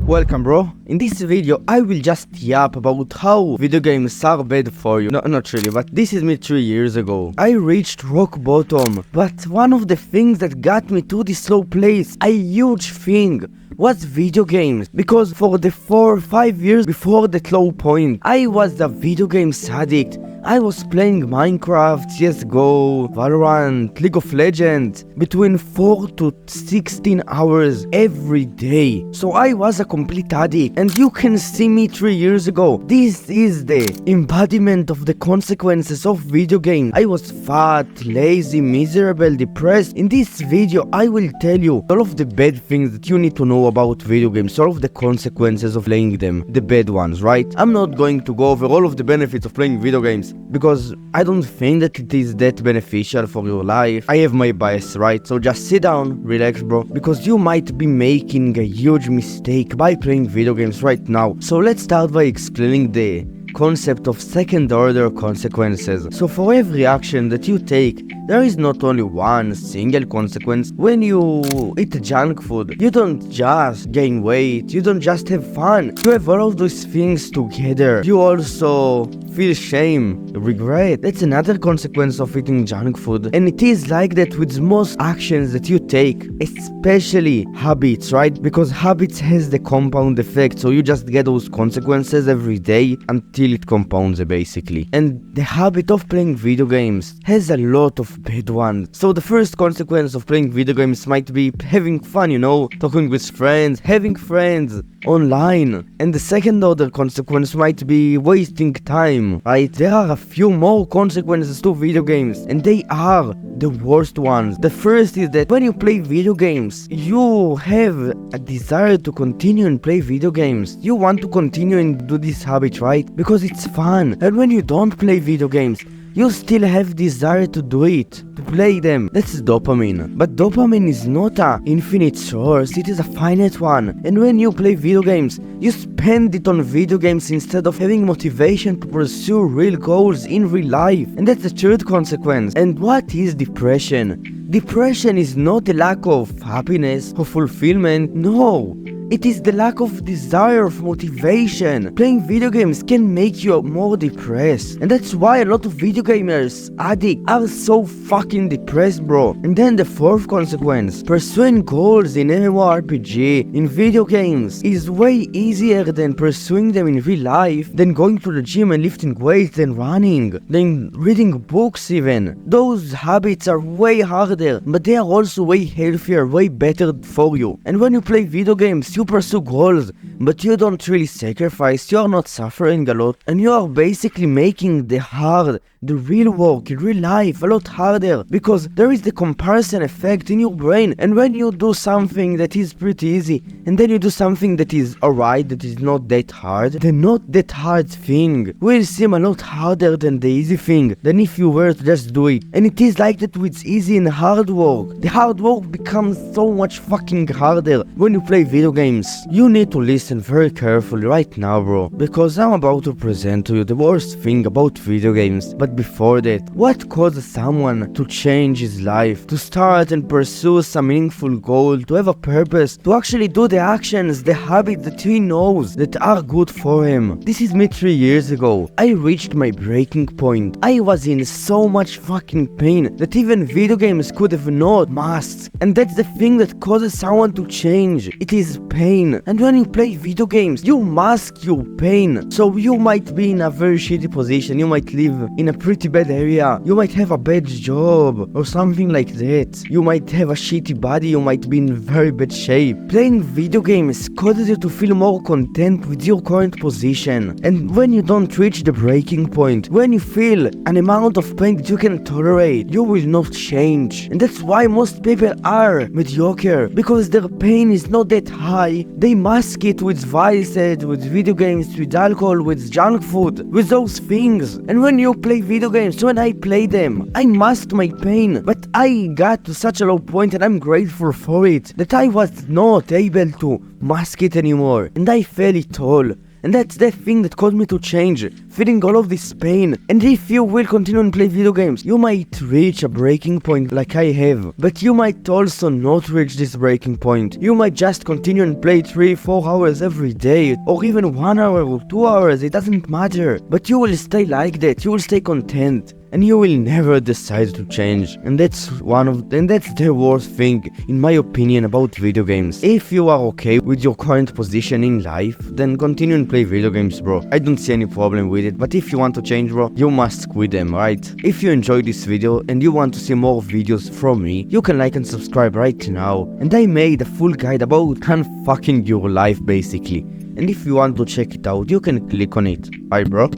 Welcome bro, in this video I will just yap about how video games are bad for you. No, not really, but this is me 3 years ago. I reached rock bottom, but one of the things that got me to this low place, a huge thing, was video games. Because for the 4 or 5 years before that low point, I was a video games addict. I was playing Minecraft, CSGO, Valorant, League of Legends between 4 to 16 hours every day. So I was a complete addict, and you can see me 3 years ago. This is the embodiment of the consequences of video games. I was fat, lazy, miserable, depressed. In this video I will tell you all of the bad things that you need to know about video games, all of the consequences of playing them, the bad ones, right? I'm not going to go over all of the benefits of playing video games, because I don't think that it is that beneficial for your life. I have my bias, right? So just sit down, relax bro, because you might be making a huge mistake by playing video games right now. So let's start by explaining the concept of second order consequences. So for every action that you take, there is not only one single consequence. When you eat junk food, you don't just gain weight, you don't just have fun, you have all of those things together. You also feel shame, regret. That's another consequence of eating junk food. And it is like that with most actions that you take, especially habits, right? Because habits has the compound effect, so you just get those consequences every day until it compounds basically. And the habit of playing video games has a lot of bad ones. So the first consequence of playing video games might be having fun, you know, talking with friends, having friends online. And the second order consequence might be wasting time, right? There are a few more consequences to video games, and they are the worst ones. The first is that when you play video games, you have a desire to continue and play video games. You want to continue and do this habit, right? Because it's fun. And when you don't play video games, you still have desire to do it, to play them. That's dopamine. But dopamine is not an infinite source, it is a finite one. And when you play video games, you spend it on video games instead of having motivation to pursue real goals in real life. And that's the third consequence. And what is depression? Depression is not the lack of happiness or fulfillment, no. It is the lack of desire, of motivation. Playing video games can make you more depressed. And that's why a lot of video gamers, addicts, are so fucking depressed, bro. And then the fourth consequence. Pursuing goals in MMORPG, in video games, is way easier than pursuing them in real life, than going to the gym and lifting weights, than running, than reading books even. Those habits are way harder, but they are also way healthier, way better for you. And when you play video games, you pursue goals, but you don't really sacrifice, you are not suffering a lot, and you are basically making the real work in real life a lot harder, because there is the comparison effect in your brain. And when you do something that is pretty easy, and then you do something that is alright, that is not that hard, the not that hard thing will seem a lot harder than the easy thing, than if you were to just do it. And it is like that with easy and hard work. The hard work becomes so much fucking harder when you play video games. You need to listen very carefully right now, bro, because I'm about to present to you the worst thing about video games. But before that, what causes someone to change his life, to start and pursue some meaningful goal, to have a purpose, to actually do the actions, the habits that he knows that are good for him? This is me 3 years ago. I reached my breaking point. I was in so much fucking pain that even video games could have not masked. And that's the thing that causes someone to change. It is pain. And when you play video games, you mask your pain. So you might be in a very shitty position, you might live in a pretty bad area, you might have a bad job or something like that, you might have a shitty body, you might be in very bad shape. Playing video games causes you to feel more content with your current position. And when you don't reach the breaking point, when you feel an amount of pain that you can tolerate, you will not change. And that's why most people are mediocre, because their pain is not that high. They mask it with vices, with video games, with alcohol, with junk food, with those things. And when you play video games, when I play them, I masked my pain, but I got to such a low point, and I'm grateful for it, that I was not able to mask it anymore, and I felt it all. And that's the thing that caused me to change, feeling all of this pain. And if you will continue and play video games, you might reach a breaking point like I have, but you might also not reach this breaking point. You might just continue and play 3-4 hours every day, or even 1 hour or 2 hours, it doesn't matter. But you will stay like that, you will stay content. And you will never decide to change. And that's the worst thing, in my opinion, about video games. If you are okay with your current position in life, then continue and play video games, bro. I don't see any problem with it, but if you want to change, bro, you must quit them, right? If you enjoyed this video and you want to see more videos from me, you can like and subscribe right now. And I made a full guide about unfucking your life, basically. And if you want to check it out, you can click on it. Bye, bro.